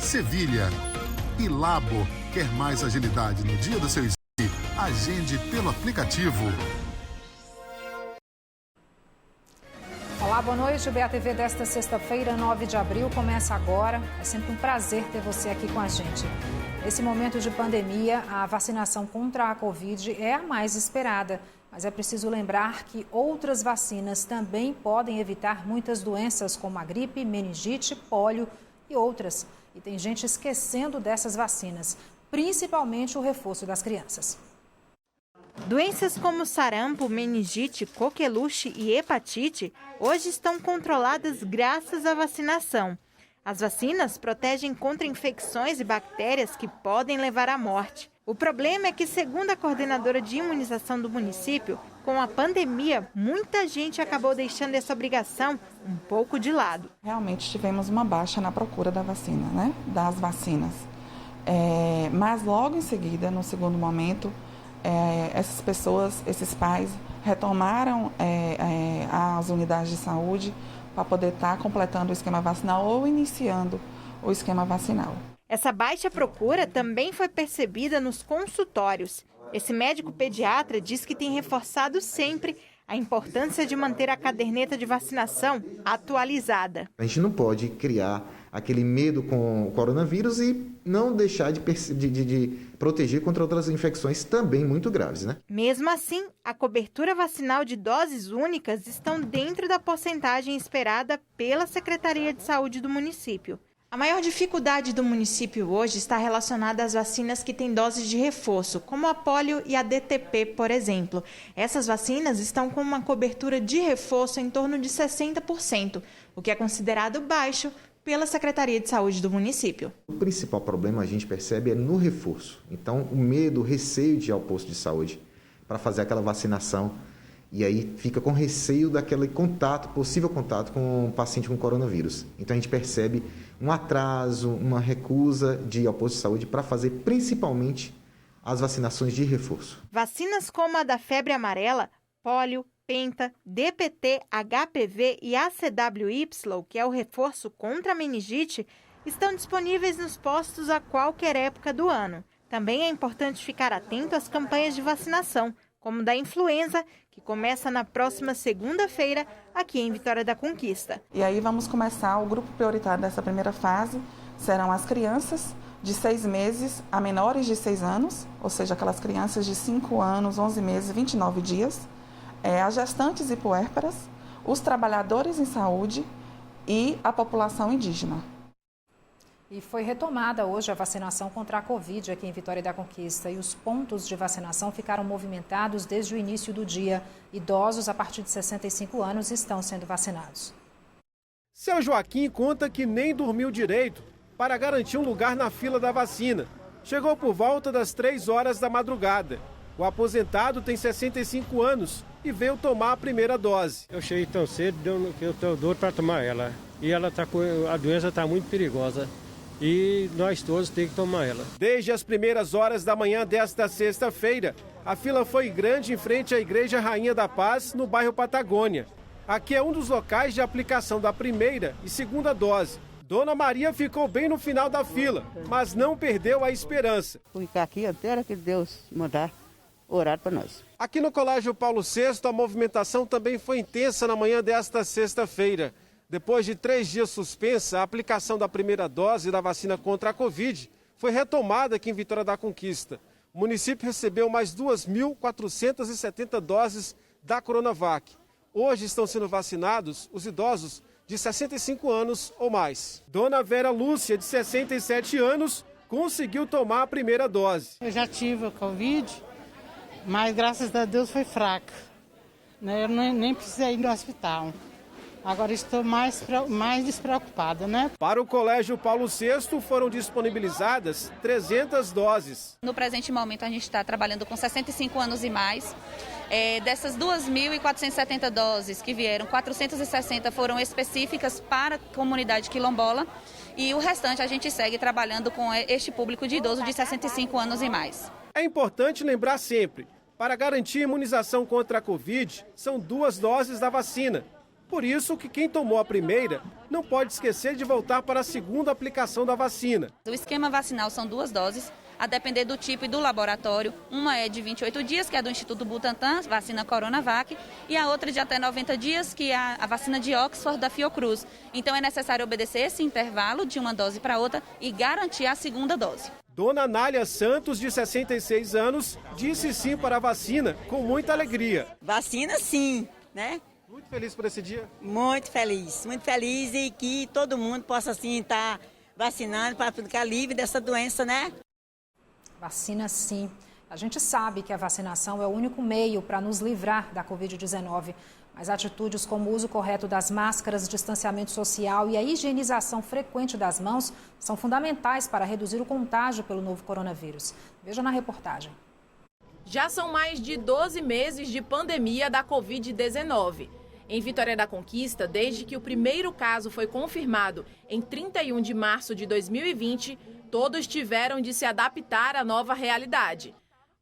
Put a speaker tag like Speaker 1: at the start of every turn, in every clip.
Speaker 1: Sevilha. E Labo, quer mais agilidade no dia do seu exame? Agende pelo aplicativo.
Speaker 2: Olá, boa noite. O BATV desta sexta-feira, 9 de abril, começa agora. É sempre um prazer ter você aqui com a gente. Nesse momento de pandemia, a vacinação contra a Covid é a mais esperada. Mas é preciso lembrar que outras vacinas também podem evitar muitas doenças, como a gripe, meningite, pólio e outras. E tem gente esquecendo dessas vacinas, principalmente o reforço das crianças.
Speaker 3: Doenças como sarampo, meningite, coqueluche e hepatite hoje estão controladas graças à vacinação. As vacinas protegem contra infecções e bactérias que podem levar à morte. O problema é que, segundo a coordenadora de imunização do município, com a pandemia, muita gente acabou deixando essa obrigação um pouco de lado.
Speaker 4: Realmente tivemos uma baixa na procura da vacina, né? Das vacinas. Mas logo em seguida, no segundo momento, essas pessoas, esses pais, retomaram as unidades de saúde para poder estar completando o esquema vacinal ou iniciando o esquema vacinal.
Speaker 3: Essa baixa procura também foi percebida nos consultórios. Esse médico pediatra diz que tem reforçado sempre a importância de manter a caderneta de vacinação atualizada.
Speaker 5: A gente não pode criar aquele medo com o coronavírus e não deixar de proteger contra outras infecções também muito graves, né?
Speaker 3: Mesmo assim, a cobertura vacinal de doses únicas estão dentro da porcentagem esperada pela Secretaria de Saúde do município. A maior dificuldade do município hoje está relacionada às vacinas que têm doses de reforço, como a polio e a DTP, por exemplo. Essas vacinas estão com uma cobertura de reforço em torno de 60%, o que é considerado baixo pela Secretaria de Saúde do município.
Speaker 5: O principal problema a gente percebe é no reforço. Então, o medo, o receio de ir ao posto de saúde para fazer aquela vacinação. E aí fica com receio daquele contato, possível contato com o paciente com coronavírus. Então a gente percebe um atraso, uma recusa de ir ao posto de saúde para fazer principalmente as vacinações de reforço.
Speaker 3: Vacinas como a da febre amarela, pólio, penta, DPT, HPV e ACWY, que é o reforço contra a meningite, estão disponíveis nos postos a qualquer época do ano. Também é importante ficar atento às campanhas de vacinação, como da influenza, que começa na próxima segunda-feira aqui em Vitória da Conquista.
Speaker 4: E aí vamos começar o grupo prioritário dessa primeira fase, serão as crianças de 6 meses a menores de 6 anos, ou seja, aquelas crianças de 5 anos, 11 meses e 29 dias, as gestantes e puérperas, os trabalhadores em saúde e a população indígena.
Speaker 2: E foi retomada hoje a vacinação contra a Covid aqui em Vitória da Conquista. E os pontos de vacinação ficaram movimentados desde o início do dia. Idosos a partir de 65 anos estão sendo vacinados.
Speaker 6: Seu Joaquim conta que nem dormiu direito para garantir um lugar na fila da vacina. Chegou por volta das 3 horas da madrugada. O aposentado tem 65 anos e veio tomar a primeira dose.
Speaker 7: Eu cheguei tão cedo que eu estou doido para tomar ela. E a doença está muito perigosa. E nós todos temos que tomar ela.
Speaker 6: Desde as primeiras horas da manhã desta sexta-feira, a fila foi grande em frente à Igreja Rainha da Paz, no bairro Patagônia. Aqui é um dos locais de aplicação da primeira e segunda dose. Dona Maria ficou bem no final da fila, mas não perdeu a esperança.
Speaker 8: Vou ficar aqui até a hora que Deus mandar orar para nós.
Speaker 6: Aqui no Colégio Paulo VI, a movimentação também foi intensa na manhã desta sexta-feira. Depois de 3 dias suspensa, a aplicação da primeira dose da vacina contra a Covid foi retomada aqui em Vitória da Conquista. O município recebeu mais 2.470 doses da Coronavac. Hoje estão sendo vacinados os idosos de 65 anos ou mais. Dona Vera Lúcia, de 67 anos, conseguiu tomar a primeira dose.
Speaker 9: Eu já tive a Covid, mas graças a Deus foi fraca. Eu nem precisei ir no hospital. Agora estou mais despreocupada, né?
Speaker 6: Para o Colégio Paulo VI foram disponibilizadas 300 doses.
Speaker 10: No presente momento a gente está trabalhando com 65 anos e mais. Dessas 2.470 doses que vieram, 460 foram específicas para a comunidade quilombola e o restante a gente segue trabalhando com este público de idoso de 65 anos e mais.
Speaker 6: É importante lembrar sempre, para garantir a imunização contra a Covid, são 2 doses da vacina. Por isso que quem tomou a primeira não pode esquecer de voltar para a segunda aplicação da vacina.
Speaker 10: O esquema vacinal são 2 doses, a depender do tipo e do laboratório. Uma é de 28 dias, que é do Instituto Butantan, vacina Coronavac, e a outra de até 90 dias, que é a vacina de Oxford da Fiocruz. Então é necessário obedecer esse intervalo de uma dose para outra e garantir a segunda dose.
Speaker 6: Dona Nália Santos, de 66 anos, disse sim para a vacina com muita alegria.
Speaker 11: Vacina sim, né?
Speaker 6: Muito feliz por esse dia?
Speaker 11: Muito feliz e que todo mundo possa assim estar vacinando para ficar livre dessa doença, né?
Speaker 2: Vacina sim. A gente sabe que a vacinação é o único meio para nos livrar da Covid-19. Mas atitudes como o uso correto das máscaras, distanciamento social e a higienização frequente das mãos são fundamentais para reduzir o contágio pelo novo coronavírus. Veja na reportagem.
Speaker 12: Já são mais de 12 meses de pandemia da Covid-19. Em Vitória da Conquista, desde que o primeiro caso foi confirmado em 31 de março de 2020, todos tiveram de se adaptar à nova realidade.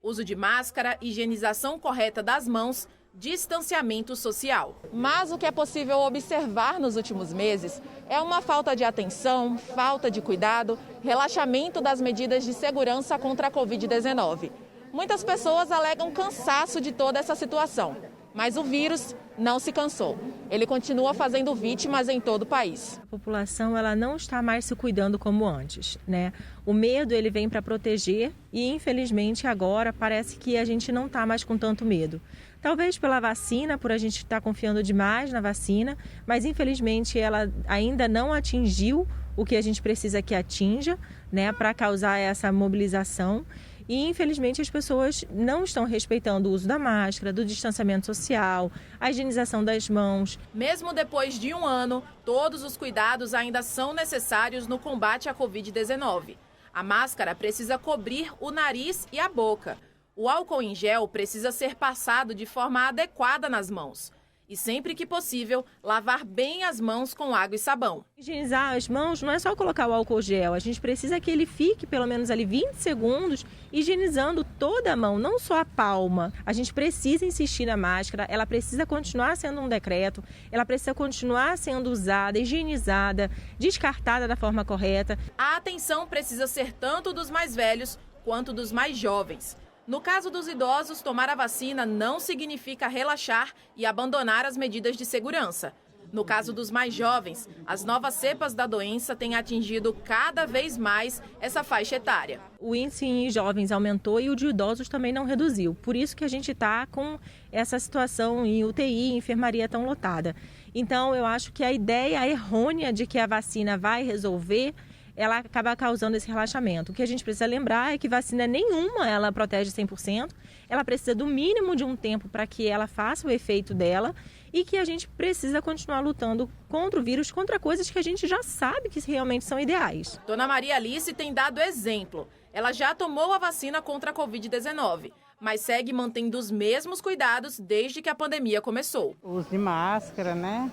Speaker 12: Uso de máscara, higienização correta das mãos, distanciamento social. Mas o que é possível observar nos últimos meses é uma falta de atenção, falta de cuidado, relaxamento das medidas de segurança contra a Covid-19. Muitas pessoas alegam cansaço de toda essa situação, mas o vírus não se cansou. Ele continua fazendo vítimas em todo o país.
Speaker 13: A população ela não está mais se cuidando como antes, né? O medo ele vem para proteger e infelizmente agora parece que a gente não está mais com tanto medo. Talvez pela vacina, por a gente estar confiando demais na vacina, mas infelizmente ela ainda não atingiu o que a gente precisa que atinja, né, para causar essa mobilização. E, infelizmente, as pessoas não estão respeitando o uso da máscara, do distanciamento social, a higienização das mãos.
Speaker 12: Mesmo depois de um ano, todos os cuidados ainda são necessários no combate à Covid-19. A máscara precisa cobrir o nariz e a boca. O álcool em gel precisa ser passado de forma adequada nas mãos. E sempre que possível, lavar bem as mãos com água e sabão.
Speaker 13: Higienizar as mãos não é só colocar o álcool gel, a gente precisa que ele fique pelo menos ali 20 segundos higienizando toda a mão, não só a palma. A gente precisa insistir na máscara, ela precisa continuar sendo um decreto, ela precisa continuar sendo usada, higienizada, descartada da forma correta.
Speaker 12: A atenção precisa ser tanto dos mais velhos quanto dos mais jovens. No caso dos idosos, tomar a vacina não significa relaxar e abandonar as medidas de segurança. No caso dos mais jovens, as novas cepas da doença têm atingido cada vez mais essa faixa etária.
Speaker 13: O índice em jovens aumentou e o de idosos também não reduziu. Por isso que a gente está com essa situação em UTI, em enfermaria tão lotada. Então, eu acho que a ideia errônea de que a vacina vai resolver, ela acaba causando esse relaxamento. O que a gente precisa lembrar é que vacina nenhuma ela protege 100%, ela precisa do mínimo de um tempo para que ela faça o efeito dela e que a gente precisa continuar lutando contra o vírus, contra coisas que a gente já sabe que realmente são ideais.
Speaker 12: Dona Maria Alice tem dado exemplo. Ela já tomou a vacina contra a Covid-19, mas segue mantendo os mesmos cuidados desde que a pandemia começou.
Speaker 9: Uso de máscara, né?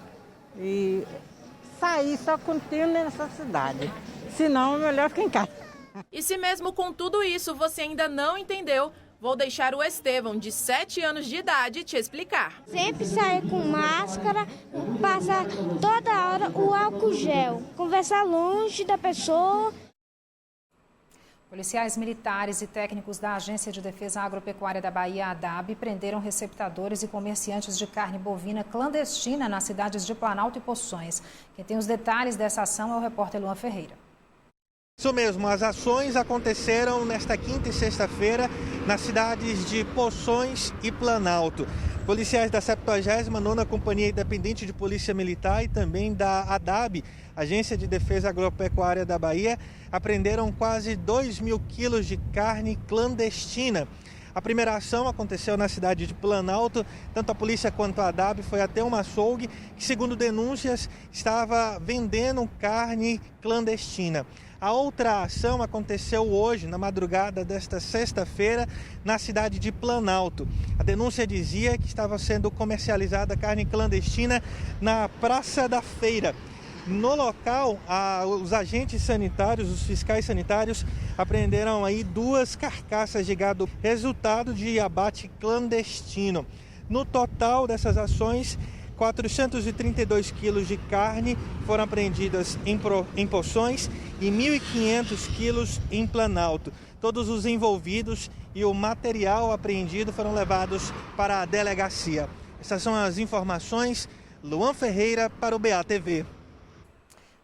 Speaker 9: E sair só quando tem necessidade. Se não, é melhor ficar em casa.
Speaker 12: E se mesmo com tudo isso você ainda não entendeu, vou deixar o Estevão, de 7 anos de idade, te explicar.
Speaker 14: Sempre sair com máscara, passar toda hora o álcool gel, conversar longe da pessoa.
Speaker 2: Policiais militares e técnicos da Agência de Defesa Agropecuária da Bahia, ADAB, prenderam receptadores e comerciantes de carne bovina clandestina nas cidades de Planalto e Poções. Quem tem os detalhes dessa ação é o repórter Luan Ferreira.
Speaker 15: Isso mesmo, as ações aconteceram nesta quinta e sexta-feira nas cidades de Poções e Planalto. Policiais da 79ª Companhia Independente de Polícia Militar e também da ADAB, Agência de Defesa Agropecuária da Bahia, apreenderam quase 2.000 quilos de carne clandestina. A primeira ação aconteceu na cidade de Planalto. Tanto a polícia quanto a ADAB foi até uma açougue que, segundo denúncias, estava vendendo carne clandestina. A outra ação aconteceu hoje, na madrugada desta sexta-feira, na cidade de Planalto. A denúncia dizia que estava sendo comercializada carne clandestina na Praça da Feira. No local, os agentes sanitários, os fiscais sanitários, apreenderam aí 2 carcaças de gado, resultado de abate clandestino. No total dessas ações, 432 quilos de carne foram apreendidas em Poções e 1.500 quilos em Planalto. Todos os envolvidos e o material apreendido foram levados para a delegacia. Essas são as informações. Luan Ferreira para o BATV.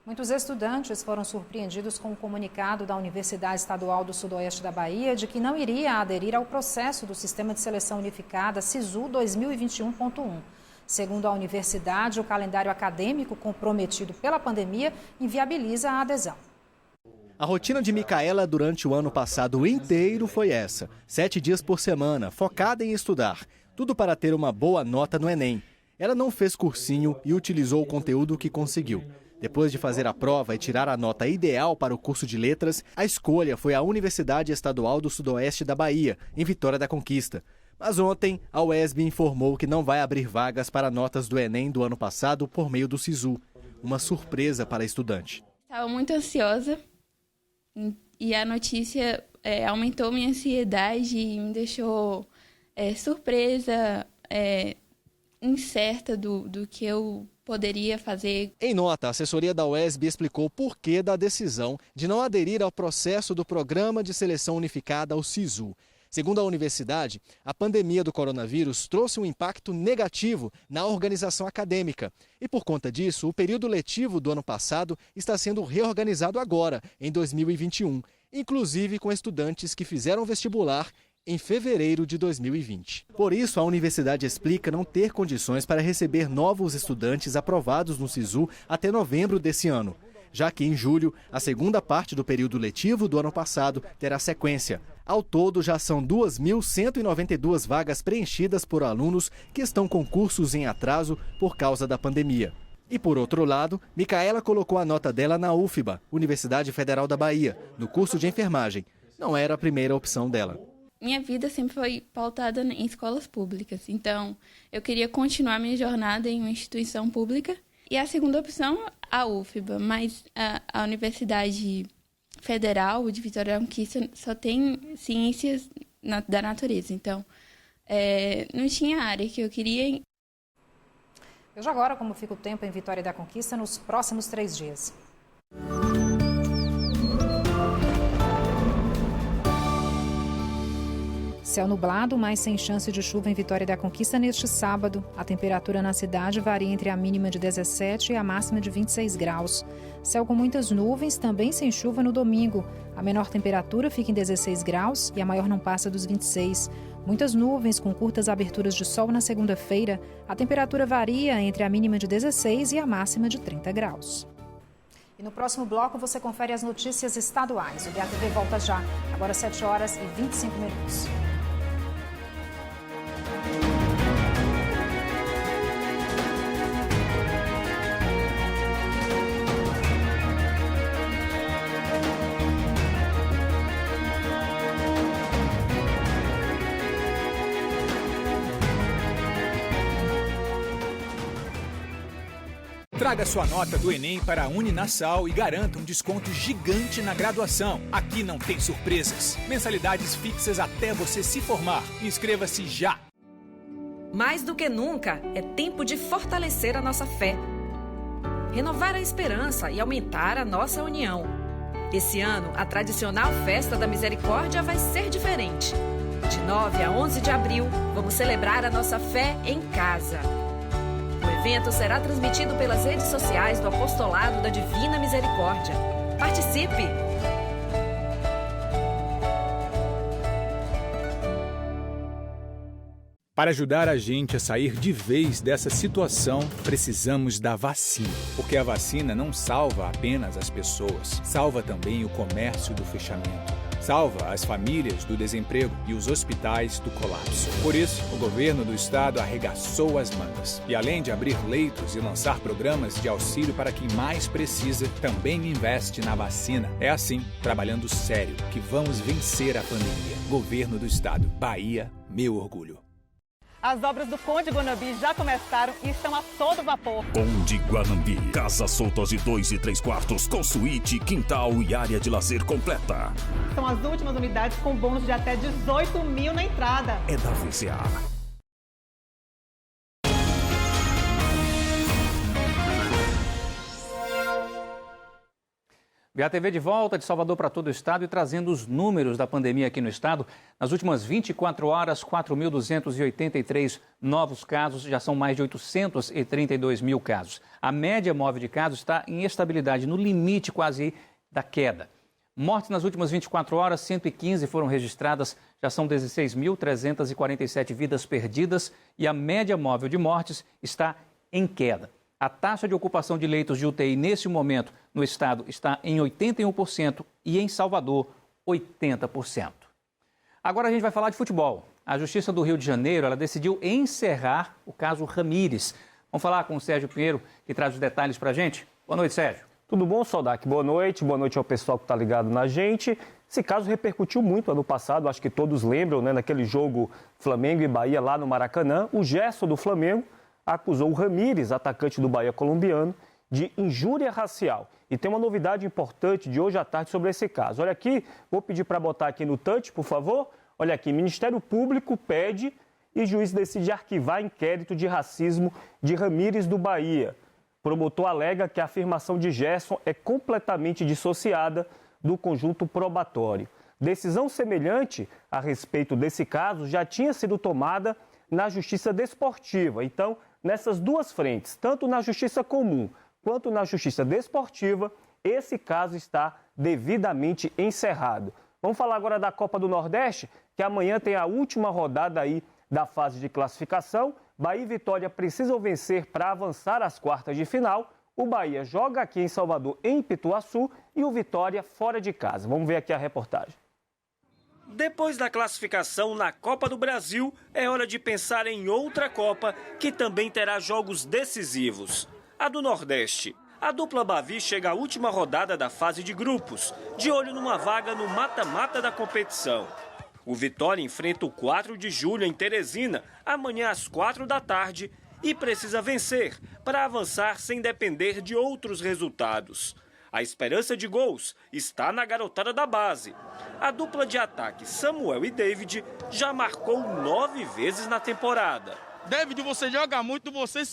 Speaker 2: Muitos estudantes foram surpreendidos com o comunicado da Universidade Estadual do Sudoeste da Bahia de que não iria aderir ao processo do Sistema de Seleção Unificada SISU 2021.1. Segundo a universidade, o calendário acadêmico comprometido pela pandemia inviabiliza a adesão.
Speaker 16: A rotina de Micaela durante o ano passado inteiro foi essa: 7 dias por semana, focada em estudar. Tudo para ter uma boa nota no Enem. Ela não fez cursinho e utilizou o conteúdo que conseguiu. Depois de fazer a prova e tirar a nota ideal para o curso de letras, a escolha foi a Universidade Estadual do Sudoeste da Bahia, em Vitória da Conquista. Mas ontem, a UESB informou que não vai abrir vagas para notas do Enem do ano passado por meio do SISU. Uma surpresa para a estudante.
Speaker 17: Estava muito ansiosa e a notícia aumentou minha ansiedade e me deixou surpresa, incerta do que eu poderia fazer.
Speaker 16: Em nota, a assessoria da UESB explicou o porquê da decisão de não aderir ao processo do Programa de Seleção Unificada, o SISU. Segundo a universidade, a pandemia do coronavírus trouxe um impacto negativo na organização acadêmica. E por conta disso, o período letivo do ano passado está sendo reorganizado agora, em 2021, inclusive com estudantes que fizeram vestibular em fevereiro de 2020. Por isso, a universidade explica não ter condições para receber novos estudantes aprovados no SISU até novembro desse ano, já que em julho, a segunda parte do período letivo do ano passado terá sequência. Ao todo, já são 2.192 vagas preenchidas por alunos que estão com cursos em atraso por causa da pandemia. E por outro lado, Micaela colocou a nota dela na UFBA, Universidade Federal da Bahia, no curso de enfermagem. Não era a primeira opção dela.
Speaker 17: Minha vida sempre foi pautada em escolas públicas, então eu queria continuar minha jornada em uma instituição pública. E a segunda opção, a UFBA, mas a Universidade Federal de Vitória da Conquista só tem ciências da natureza, então não tinha área que eu queria.
Speaker 2: Veja agora como fica o tempo em Vitória da Conquista nos próximos 3 dias. Céu nublado, mas sem chance de chuva em Vitória da Conquista neste sábado. A temperatura na cidade varia entre a mínima de 17 e a máxima de 26 graus. Céu com muitas nuvens, também sem chuva no domingo. A menor temperatura fica em 16 graus e a maior não passa dos 26. Muitas nuvens com curtas aberturas de sol na segunda-feira. A temperatura varia entre a mínima de 16 e a máxima de 30 graus. E no próximo bloco você confere as notícias estaduais. O BATV volta já, agora 7 horas e 25 minutos.
Speaker 18: Traga sua nota do Enem para a Uninasal e garanta um desconto gigante na graduação. Aqui não tem surpresas. Mensalidades fixas até você se formar. Inscreva-se já!
Speaker 19: Mais do que nunca, é tempo de fortalecer a nossa fé, renovar a esperança e aumentar a nossa união. Esse ano, a tradicional Festa da Misericórdia vai ser diferente. De 9 a 11 de abril, vamos celebrar a nossa fé em casa. O evento será transmitido pelas redes sociais do Apostolado da Divina Misericórdia. Participe!
Speaker 18: Para ajudar a gente a sair de vez dessa situação, precisamos da vacina. Porque a vacina não salva apenas as pessoas, salva também o comércio do fechamento. Salva as famílias do desemprego e os hospitais do colapso. Por isso, o governo do estado arregaçou as mangas. E além de abrir leitos e lançar programas de auxílio para quem mais precisa, também investe na vacina. É assim, trabalhando sério, que vamos vencer a pandemia. Governo do estado. Bahia, meu orgulho.
Speaker 20: As obras do Conde Guanambi já começaram e estão a todo vapor.
Speaker 21: Conde Guanambi, casas soltas de 2 e 3 quartos, com suíte, quintal e área de lazer completa.
Speaker 20: São as últimas unidades com bônus de até 18 mil na entrada.
Speaker 21: É da VCA.
Speaker 1: BATV de volta de Salvador para todo o estado e trazendo os números da pandemia aqui no estado. Nas últimas 24 horas, 4.283 novos casos, já são mais de 832 mil casos. A média móvel de casos está em estabilidade, no limite quase da queda. Mortes nas últimas 24 horas, 115 foram registradas, já são 16.347 vidas perdidas e a média móvel de mortes está em queda. A taxa de ocupação de leitos de UTI nesse momento no estado está em 81% e em Salvador, 80%. Agora a gente vai falar de futebol. A Justiça do Rio de Janeiro ela decidiu encerrar o caso Ramírez. Vamos falar com o Sérgio Pinheiro, que traz os detalhes para a gente. Boa noite, Sérgio.
Speaker 22: Tudo bom, Soldac? Boa noite ao pessoal que está ligado na gente. Esse caso repercutiu muito ano passado, acho que todos lembram, né? Naquele jogo Flamengo e Bahia lá no Maracanã, o Gerson do Flamengo acusou o Ramírez, atacante do Bahia colombiano, de injúria racial. E tem uma novidade importante de hoje à tarde sobre esse caso. Olha aqui, vou pedir para botar aqui no touch, por favor. Olha aqui, Ministério Público pede e juiz decide arquivar inquérito de racismo de Ramírez do Bahia. Promotor alega que a afirmação de Gerson é completamente dissociada do conjunto probatório. Decisão semelhante a respeito desse caso já tinha sido tomada na Justiça Desportiva. Então, nessas duas frentes, tanto na Justiça Comum quanto na Justiça Desportiva, esse caso está devidamente encerrado. Vamos falar agora da Copa do Nordeste, que amanhã tem a última rodada aí da fase de classificação. Bahia e Vitória precisam vencer para avançar às quartas de final. O Bahia joga aqui em Salvador, em Pituaçu, e o Vitória fora de casa. Vamos ver aqui a reportagem.
Speaker 23: Depois da classificação na Copa do Brasil, é hora de pensar em outra Copa que também terá jogos decisivos. A do Nordeste. A dupla Bavi chega à última rodada da fase de grupos, de olho numa vaga no mata-mata da competição. O Vitória enfrenta o 4 de julho em Teresina, amanhã às 4 da tarde, e precisa vencer para avançar sem depender de outros resultados. A esperança de gols está na garotada da base. A dupla de ataque Samuel e David já marcou 9 vezes na temporada.
Speaker 24: David, você joga muito, você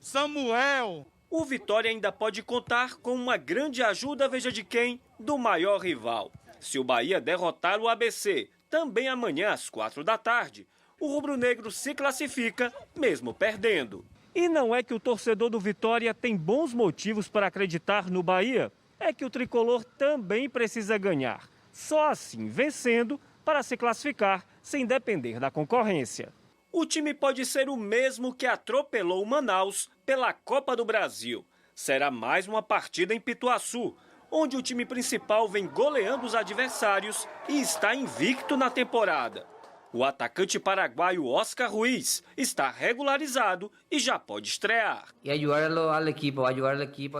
Speaker 24: Samuel.
Speaker 23: O Vitória ainda pode contar com uma grande ajuda, veja de quem, do maior rival. Se o Bahia derrotar o ABC, também amanhã às 4 da tarde, o rubro-negro se classifica, mesmo perdendo. E não é que o torcedor do Vitória tem bons motivos para acreditar no Bahia, é que o tricolor também precisa ganhar. Só assim, vencendo, para se classificar sem depender da concorrência. O time pode ser o mesmo que atropelou o Manaus pela Copa do Brasil. Será mais uma partida em Pituaçu, onde o time principal vem goleando os adversários e está invicto na temporada. O atacante paraguaio Oscar Ruiz está regularizado e já pode estrear.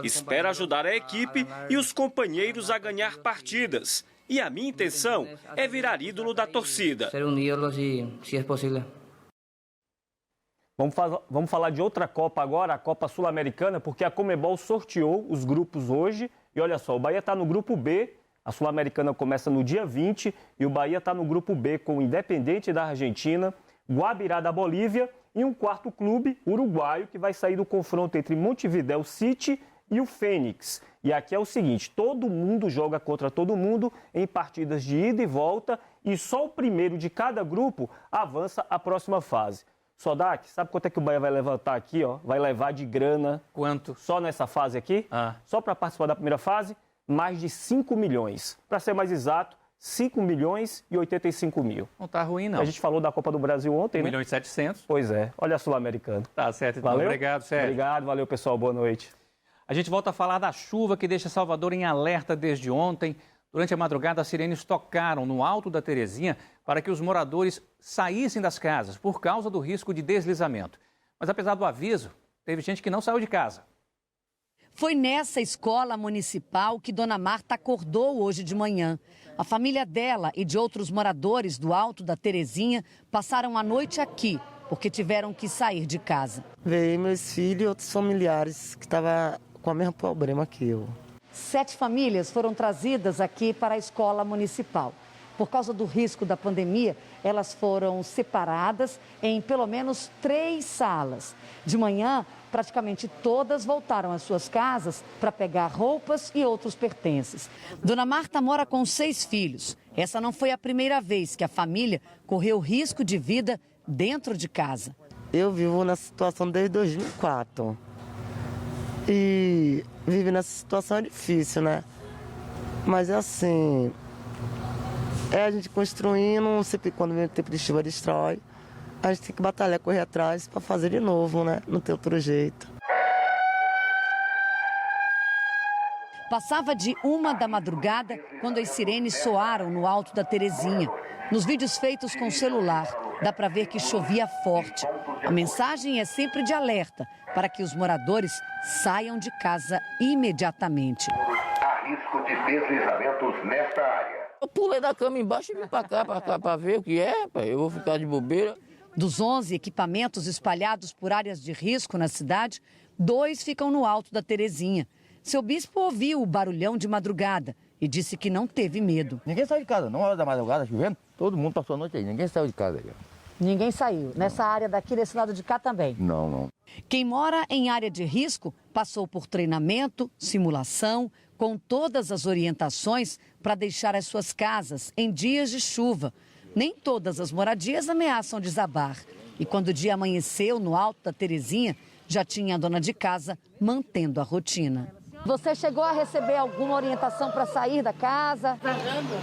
Speaker 23: Espera ajudar a equipe e os companheiros a ganhar partidas. E a minha intenção é virar ídolo da torcida.
Speaker 22: Vamos falar de outra Copa agora, a Copa Sul-Americana, porque a Conmebol sorteou os grupos hoje. E olha só, o Bahia está no grupo B, a Sul-Americana começa no dia 20, e o Bahia está no grupo B com o Independente da Argentina, Guabirá da Bolívia e um quarto clube uruguaio que vai sair do confronto entre Montevideo City e o Fênix. E aqui é o seguinte, todo mundo joga contra todo mundo em partidas de ida e volta e só o primeiro de cada grupo avança à próxima fase. Sodac, sabe quanto é que o Bahia vai levantar aqui, ó? Vai levar de grana.
Speaker 1: Quanto?
Speaker 22: Só nessa fase aqui? Só para participar da primeira fase, mais de 5 milhões. Para ser mais exato, 5 milhões e 85 mil.
Speaker 1: Não tá ruim, não.
Speaker 22: A gente falou da Copa do Brasil ontem,
Speaker 1: 1
Speaker 22: né?
Speaker 1: milhão e 700.
Speaker 22: Pois é. Olha a Sul-Americana.
Speaker 1: Tá certo. Então.
Speaker 22: Valeu?
Speaker 1: Obrigado, Sérgio.
Speaker 22: Obrigado, valeu, pessoal. Boa noite.
Speaker 1: A gente volta a falar da chuva que deixa Salvador em alerta desde ontem. Durante a madrugada, as sirenes tocaram no alto da Terezinha para que os moradores saíssem das casas por causa do risco de deslizamento. Mas apesar do aviso, teve gente que não saiu de casa.
Speaker 25: Foi nessa escola municipal que Dona Marta acordou hoje de manhã. A família dela e de outros moradores do Alto da Terezinha passaram a noite aqui, porque tiveram que sair de casa.
Speaker 26: Veio meus filhos e outros familiares que estavam com o mesmo problema que eu.
Speaker 25: 7 famílias foram trazidas aqui para a escola municipal. Por causa do risco da pandemia, elas foram separadas em pelo menos 3 salas. De manhã, praticamente todas voltaram às suas casas para pegar roupas e outros pertences. Dona Marta mora com 6 filhos. Essa não foi a primeira vez que a família correu risco de vida dentro de casa.
Speaker 26: Eu vivo nessa situação desde 2004 e viver nessa situação é difícil, né? Mas é assim, a gente construindo, sempre quando vem o tempo de chuva destrói, a gente tem que batalhar, correr atrás para fazer de novo, né? Não tem outro jeito.
Speaker 25: Passava de 1 da madrugada quando as sirenes soaram no Alto da Terezinha. Nos vídeos feitos com celular, dá para ver que chovia forte. A mensagem é sempre de alerta para que os moradores saiam de casa imediatamente.
Speaker 3: Há risco de deslizamentos nesta área.
Speaker 4: Eu pulei da cama embaixo e vim para cá para ver o que é, eu vou ficar de bobeira.
Speaker 25: Dos 11 equipamentos espalhados por áreas de risco na cidade, 2 ficam no Alto da Terezinha. Seu bispo ouviu o barulhão de madrugada e disse que não teve medo.
Speaker 4: Ninguém saiu de casa, não, hora da madrugada, chovendo, todo mundo passou a noite aí, ninguém saiu de casa aí.
Speaker 25: Ninguém saiu. Nessa área daqui, desse lado de cá também?
Speaker 4: Não.
Speaker 25: Quem mora em área de risco passou por treinamento, simulação, com todas as orientações para deixar as suas casas em dias de chuva. Nem todas as moradias ameaçam desabar. E quando o dia amanheceu no Alto da Terezinha, já tinha a dona de casa mantendo a rotina. Você chegou a receber alguma orientação para sair da casa?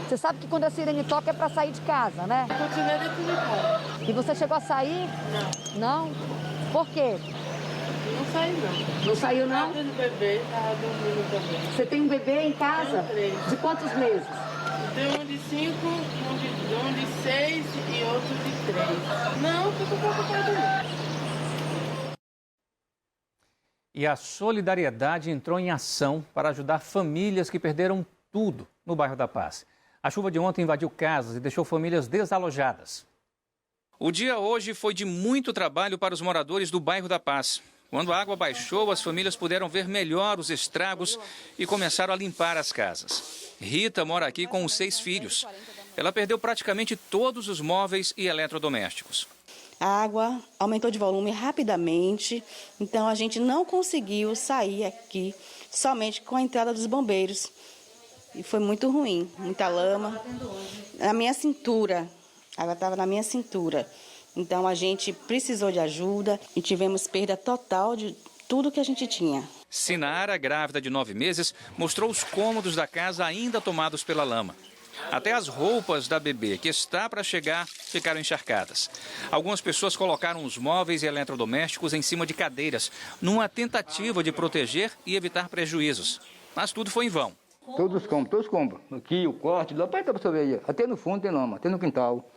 Speaker 25: Você sabe que quando a sirene toca é para sair de casa, né?
Speaker 5: Continuei dentro de casa.
Speaker 25: E você chegou a sair?
Speaker 5: Não.
Speaker 25: Não? Por quê?
Speaker 5: Não saí, não.
Speaker 25: Não saiu, não?
Speaker 5: Tava bebê, tava dormindo também.
Speaker 25: Você tem um bebê em casa?
Speaker 5: Tenho 3.
Speaker 25: De quantos meses?
Speaker 5: Tem um de 5, um de 6 e outro de 3. Não, fico preocupada não.
Speaker 1: E a solidariedade entrou em ação para ajudar famílias que perderam tudo no bairro da Paz. A chuva de ontem invadiu casas e deixou famílias desalojadas. O dia hoje foi de muito trabalho para os moradores do bairro da Paz. Quando a água baixou, as famílias puderam ver melhor os estragos e começaram a limpar as casas. Rita mora aqui com os 6 filhos. Ela perdeu praticamente todos os móveis e eletrodomésticos.
Speaker 7: A água aumentou de volume rapidamente, então a gente não conseguiu sair aqui somente com a entrada dos bombeiros. E foi muito ruim, muita lama. Na minha cintura, a água estava na minha cintura. Então a gente precisou de ajuda e tivemos perda total de tudo que a gente tinha.
Speaker 1: Sinara, grávida de 9 meses, mostrou os cômodos da casa ainda tomados pela lama. Até as roupas da bebê, que está para chegar, ficaram encharcadas. Algumas pessoas colocaram os móveis e eletrodomésticos em cima de cadeiras, numa tentativa de proteger e evitar prejuízos. Mas tudo foi em vão.
Speaker 4: Todos compram. Aqui, o corte, lá para você ver aí. Até no fundo tem lama, até no quintal.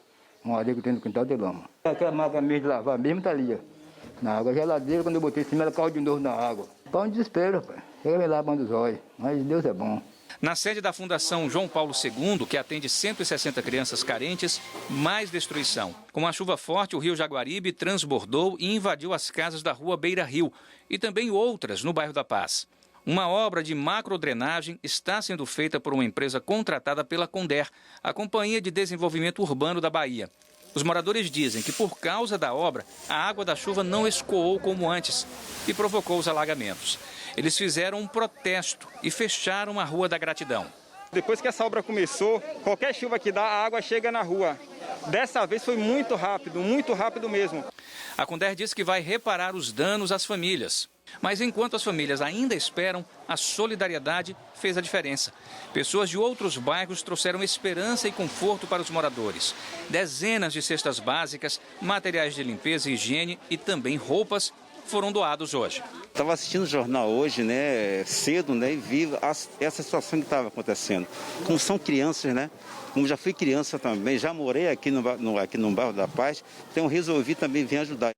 Speaker 4: Uma areia que tem no quintal tem lama. Aquela máquina mesmo de lavar mesmo está ali, ó. Na água, a geladeira, quando eu botei em cima, ela caiu de novo na água. Para um desespero, rapaz. Chega lá, bando dos olhos. Mas Deus é bom.
Speaker 1: Na sede da Fundação João Paulo II, que atende 160 crianças carentes, mais destruição. Com a chuva forte, o rio Jaguaribe transbordou e invadiu as casas da rua Beira Rio e também outras no bairro da Paz. Uma obra de macrodrenagem está sendo feita por uma empresa contratada pela Conder, a Companhia de Desenvolvimento Urbano da Bahia. Os moradores dizem que, por causa da obra, a água da chuva não escoou como antes e provocou os alagamentos. Eles fizeram um protesto e fecharam a Rua da Gratidão.
Speaker 8: Depois que essa obra começou, qualquer chuva que dá, a água chega na rua. Dessa vez foi muito rápido mesmo.
Speaker 1: A Conder diz que vai reparar os danos às famílias. Mas enquanto as famílias ainda esperam, a solidariedade fez a diferença. Pessoas de outros bairros trouxeram esperança e conforto para os moradores. Dezenas de cestas básicas, materiais de limpeza e higiene e também roupas foram doados hoje.
Speaker 10: Estava assistindo o jornal hoje, né, cedo, né, e vi essa situação que estava acontecendo. Como são crianças, né? Como já fui criança também, já morei aqui no bairro da Paz, então resolvi também vir ajudar.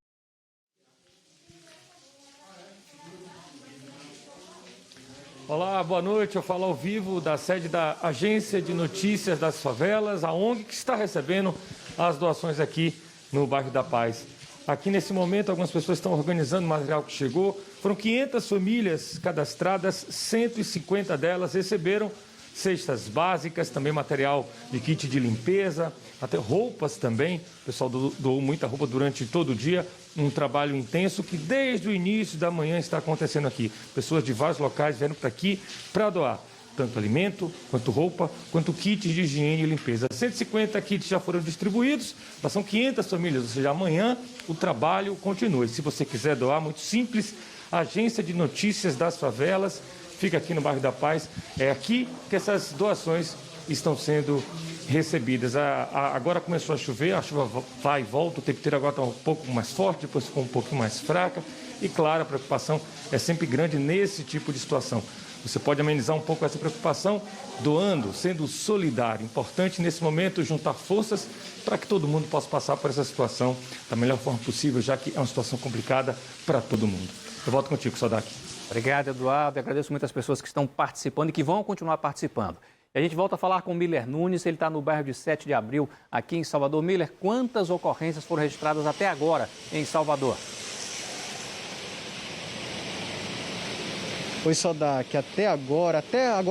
Speaker 27: Olá, boa noite. Eu falo ao vivo da sede da Agência de Notícias das Favelas, a ONG que está recebendo as doações aqui no bairro da Paz. Aqui nesse momento, algumas pessoas estão organizando o material que chegou. Foram 500 famílias cadastradas, 150 delas receberam cestas básicas, também material de kit de limpeza, até roupas também. O pessoal doou muita roupa durante todo o dia, um trabalho intenso que desde o início da manhã está acontecendo aqui. Pessoas de vários locais vieram para aqui para doar tanto alimento, quanto roupa, quanto kits de higiene e limpeza. 150 kits já foram distribuídos, mas são 500 famílias, ou seja, amanhã o trabalho continua. E se você quiser doar, muito simples, a Agência de Notícias das Favelas, fica aqui no bairro da Paz. É aqui que essas doações estão sendo recebidas. Agora começou a chover, a chuva vai e volta, o tempo inteiro agora está um pouco mais forte, depois ficou um pouquinho mais fraca. E claro, a preocupação é sempre grande nesse tipo de situação. Você pode amenizar um pouco essa preocupação doando, sendo solidário. Importante nesse momento juntar forças para que todo mundo possa passar por essa situação da melhor forma possível, já que é uma situação complicada para todo mundo. Eu volto contigo, Sodak.
Speaker 1: Obrigado, Eduardo. Eu agradeço muito as pessoas que estão participando e que vão continuar participando. E a gente volta a falar com o Miller Nunes, ele está no bairro de 7 de Abril, aqui em Salvador. Miller, quantas ocorrências foram registradas até agora em Salvador?
Speaker 6: Oi, Sodak, até agora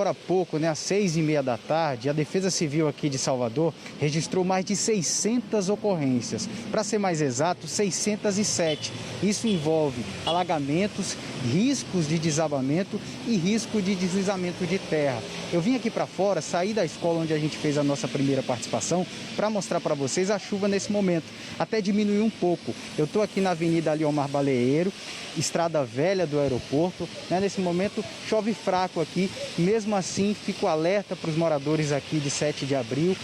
Speaker 6: há pouco, às 6h30 da tarde, a Defesa Civil aqui de Salvador registrou mais de 600 ocorrências. Para ser mais exato, 607. Isso envolve alagamentos, riscos de desabamento e risco de deslizamento de terra. Eu vim aqui para fora, saí da escola onde a gente fez a nossa primeira participação, para mostrar para vocês a chuva nesse momento. Até diminuiu um pouco. Eu estou aqui na Avenida Aliomar Baleeiro, Estrada Velha do aeroporto. Nesse momento chove fraco aqui, mesmo assim fico alerta para os moradores aqui de 7 de Abril.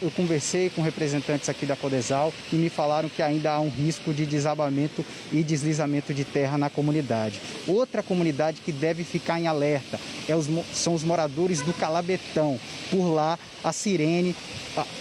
Speaker 6: Eu conversei com representantes aqui da Codesal e me falaram que ainda há um risco de desabamento e deslizamento de terra na comunidade. Outra comunidade que deve ficar em alerta são os moradores do Calabetão. Por lá a sirene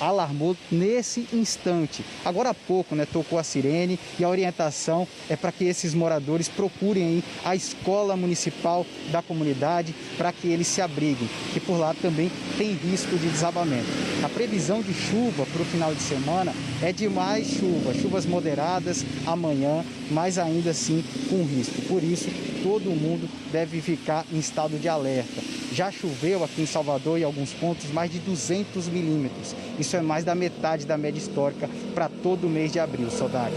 Speaker 6: alarmou nesse instante. Agora há pouco, tocou a sirene e a orientação é para que esses moradores procurem aí a escola municipal da comunidade para que eles se abriguem, que por lá também tem risco de desabamento. A previsão de chuva para o final de semana é de mais chuvas moderadas amanhã, mas ainda assim com risco. Por isso, todo mundo deve ficar em estado de alerta. Já choveu aqui em Salvador em alguns pontos mais de 200 milímetros. Isso é mais da metade da média histórica para todo o mês de abril, Sodak.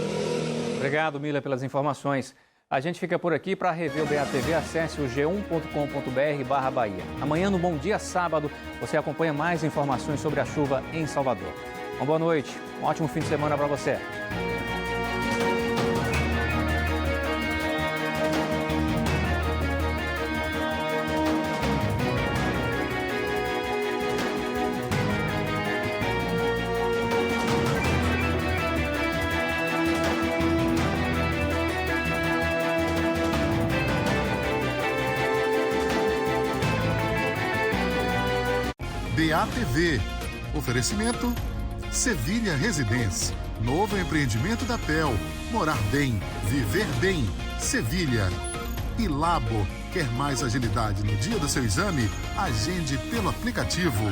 Speaker 1: Obrigado, Mila, pelas informações. A gente fica por aqui. Para rever o BATV, acesse o g1.com.br/Bahia. Amanhã, no Bom Dia Sábado, você acompanha mais informações sobre a chuva em Salvador. Uma boa noite, um ótimo fim de semana para você.
Speaker 9: BATV. Oferecimento Sevilha Residência. Novo empreendimento da TEL. Morar bem, viver bem. Sevilha. E Labo. Quer mais agilidade no dia do seu exame? Agende pelo aplicativo.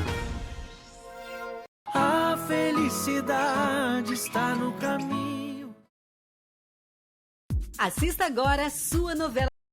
Speaker 11: A felicidade está no caminho.
Speaker 12: Assista agora a sua novela